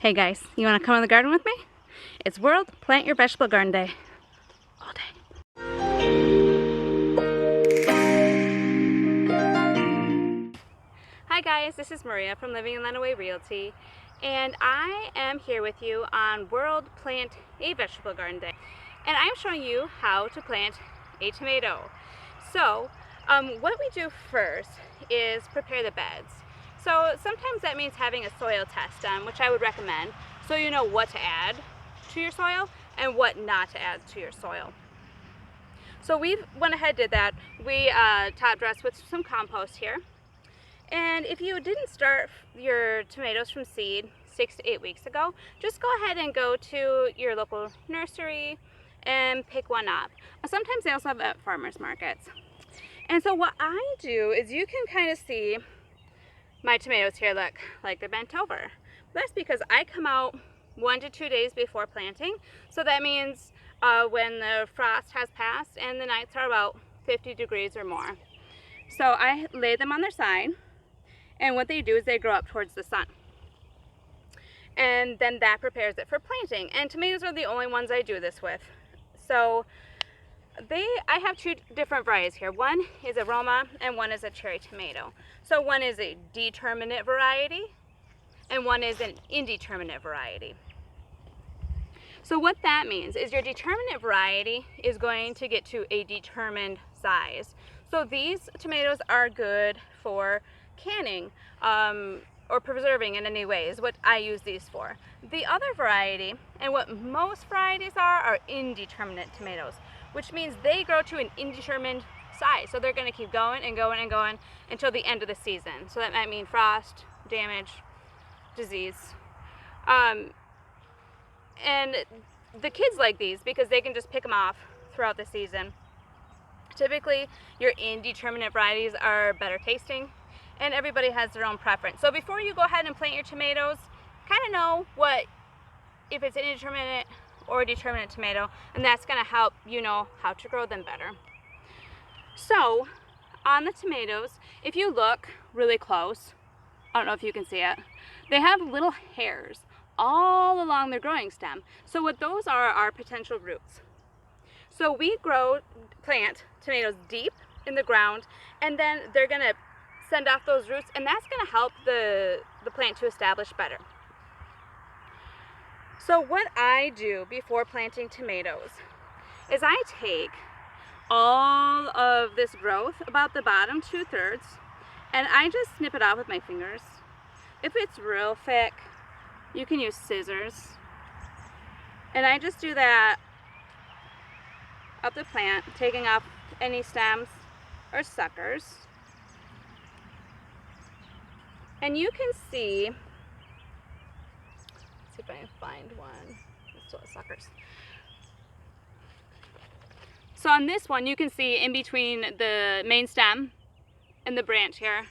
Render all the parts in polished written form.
Hey guys, you want to come in the garden with me? It's World Plant Your Vegetable Garden Day. All day. Hi guys, this is Maria from Living in Lenawee Realty, and I am here with you on World Plant a Vegetable Garden Day. And I'm showing you how to plant a tomato. So, what we do first is prepare the beds. So sometimes that means having a soil test done, which I would recommend, so you know what to add to your soil and what not to add to your soil. So we went ahead and did that. We top dressed with some compost here. And if you didn't start your tomatoes from seed 6 to 8 weeks ago, just go ahead and go to your local nursery and pick one up. Sometimes they also have at farmers markets. And so what I do is, you can kind of see my tomatoes here look like they're bent over. That's because I come out 1 to 2 days before planting. So that means when the frost has passed and the nights are about 50 degrees or more. So I lay them on their side, and what they do is they grow up towards the sun. And then that prepares it for planting. And tomatoes are the only ones I do this with. So I have 2 different varieties here. One is a Roma and one is a cherry tomato. So one is a determinate variety and one is an indeterminate variety. So what that means is your determinate variety is going to get to a determined size. So these tomatoes are good for canning or preserving in any way, is what I use these for. The other variety, and what most varieties are indeterminate tomatoes, which means they grow to an indeterminate size. So they're going to keep going and going and going until the end of the season. So that might mean frost, damage, disease. And the kids like these because they can just pick them off throughout the season. Typically, your indeterminate varieties are better tasting, and everybody has their own preference. So before you go ahead and plant your tomatoes, kind of know if it's an indeterminate or a determinate tomato, and that's going to help you know how to grow them better. So on the tomatoes, if you look really close, I don't know if you can see it, they have little hairs all along their growing stem. So what those are potential roots. So we plant tomatoes deep in the ground, and then they're going to send off those roots, and that's going to help the plant to establish better. So what I do before planting tomatoes is I take all of this growth, about the bottom 2/3, and I just snip it off with my fingers. If it's real thick, you can use scissors. And I just do that up the plant, taking off any stems or suckers. And you can see, let's see if I can find one. Still has suckers. So on this one, you can see in between the main stem and the branch here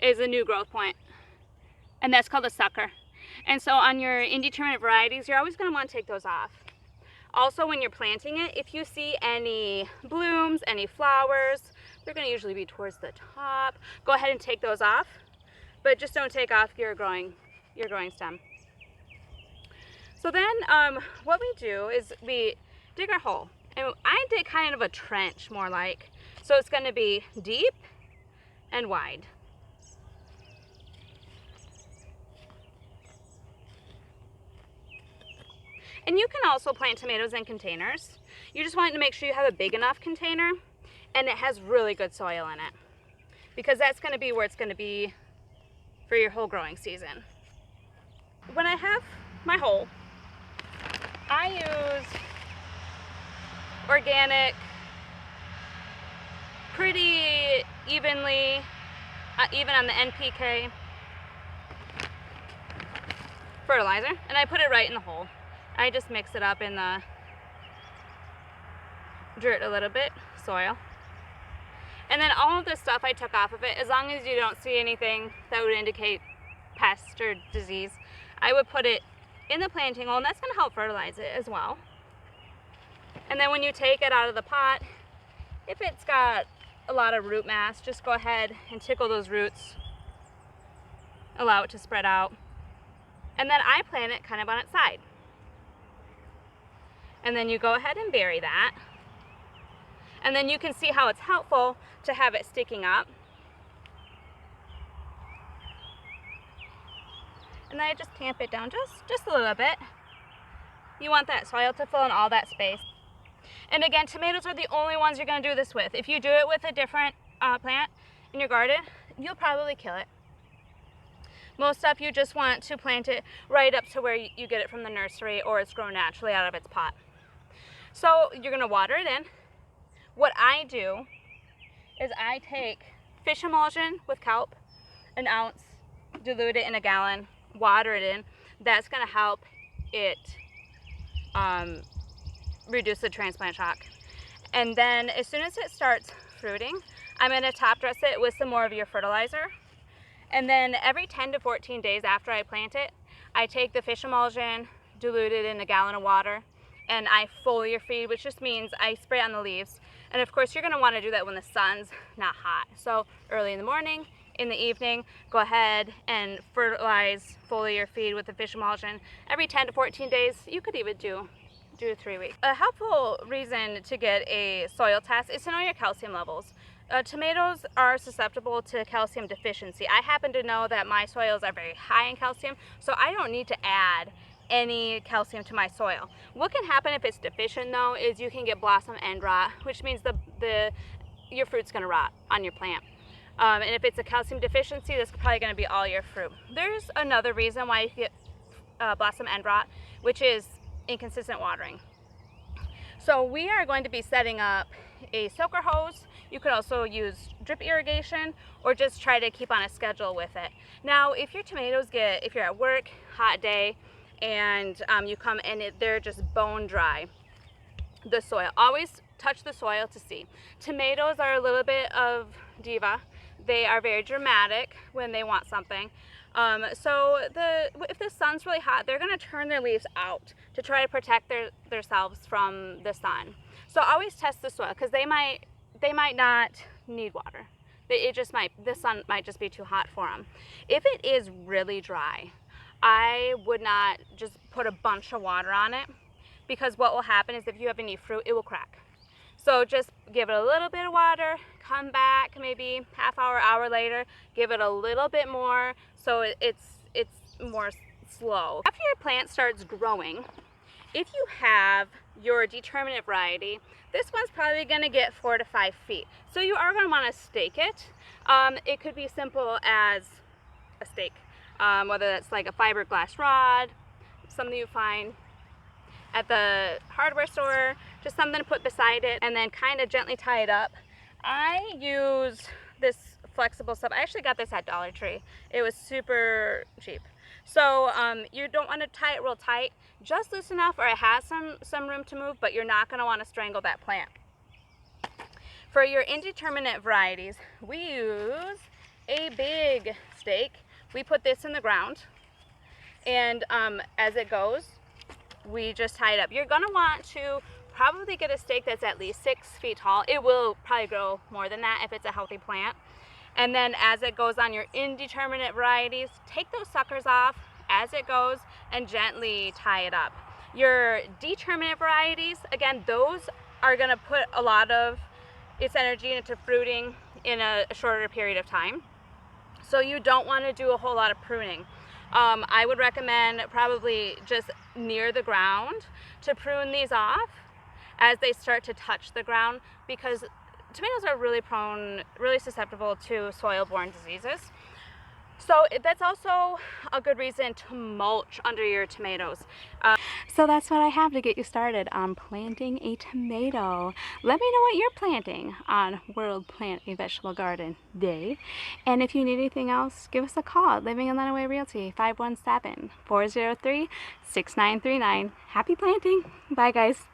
is a new growth point, and that's called a sucker. And so on your indeterminate varieties, you're always going to want to take those off. Also, when you're planting it, if you see any blooms, any flowers, they're going to usually be towards the top. Go ahead and take those off, but just don't take off your growing stem. So then what we do is we dig our hole. And I did kind of a trench, more like. So it's going to be deep and wide. And you can also plant tomatoes in containers. You just want to make sure you have a big enough container and it has really good soil in it, because that's going to be where it's going to be for your whole growing season. When I have my hole, I use organic, pretty evenly, even on the NPK fertilizer, and I put it right in the hole. I just mix it up in the dirt a little bit, soil. And then all of this stuff I took off of it, as long as you don't see anything that would indicate pest or disease, I would put it in the planting hole, and that's going to help fertilize it as well. And then when you take it out of the pot, if it's got a lot of root mass, just go ahead and tickle those roots, allow it to spread out, And then I plant it kind of on its side. And then you go ahead and bury that. And then you can see how it's helpful to have it sticking up. And then I just tamp it down just a little bit. You want that soil to fill in all that space. And again, tomatoes are the only ones you're going to do this with. If you do it with a different plant in your garden, you'll probably kill it. Most stuff you just want to plant it right up to where you get it from the nursery, or it's grown naturally out of its pot. So you're going to water it in. What I do is I take fish emulsion with kelp, an ounce, dilute it in a gallon, water it in. That's going to help it reduce the transplant shock. And then as soon as it starts fruiting, I'm going to top dress it with some more of your fertilizer. And then every 10 to 14 days after I plant it, I take the fish emulsion, dilute it in a gallon of water, and I foliar feed, which just means I spray on the leaves. And of course, you're going to want to do that when the sun's not hot. So early in the morning, in the evening, go ahead and fertilize, foliar feed with the fish emulsion. Every 10 to 14 days, you could even do 3 weeks. A helpful reason to get a soil test is to know your calcium levels. Tomatoes are susceptible to calcium deficiency. I happen to know that my soils are very high in calcium, so I don't need to add any calcium to my soil. What can happen if it's deficient though is you can get blossom end rot, which means your fruit's going to rot on your plant. And if it's a calcium deficiency, that's probably going to be all your fruit. There's another reason why you get blossom end rot, which is inconsistent watering. So we are going to be setting up a soaker hose. You could also use drip irrigation or just try to keep on a schedule with it. Now, if your tomatoes if you're at work, hot day, and you come and they're just bone dry, the soil, always touch the soil to see. Tomatoes are a little bit of diva. They are very dramatic when they want something. So if the sun's really hot, they're going to turn their leaves out to try to protect themselves from the sun. So always test the soil, because they might not need water. The sun might just be too hot for them. If it is really dry, I would not just put a bunch of water on it, because what will happen is if you have any fruit, it will crack. So just give it a little bit of water, come back maybe half hour later, give it a little bit more so it's more slow. After your plant starts growing, if you have your determinate variety, this one's probably going to get 4 to 5 feet. So you are going to want to stake it. It could be simple as a stake, whether that's like a fiberglass rod, something you find at the hardware store, just something to put beside it, and then kind of gently tie it up. I use this flexible stuff. I actually got this at Dollar Tree. It was super cheap. So you don't want to tie it real tight, just loose enough where it has some room to move, but you're not going to want to strangle that plant. For your indeterminate varieties, we use a big stake. We put this in the ground, and as it goes, we just tie it up. You're going to want to probably get a stake that's at least 6 feet tall. It will probably grow more than that if it's a healthy plant. And then as it goes on your indeterminate varieties, take those suckers off as it goes and gently tie it up. Your determinate varieties, again, those are going to put a lot of its energy into fruiting in a shorter period of time. So you don't want to do a whole lot of pruning. I would recommend probably just near the ground to prune these off as they start to touch the ground, because tomatoes are really susceptible to soil-borne diseases. So that's also a good reason to mulch under your tomatoes. So that's what I have to get you started on planting a tomato. Let me know what you're planting on World Plant a Vegetable Garden Day. And if you need anything else, give us a call at Living in Lenawee Realty, 517-403-6939. Happy planting. Bye, guys.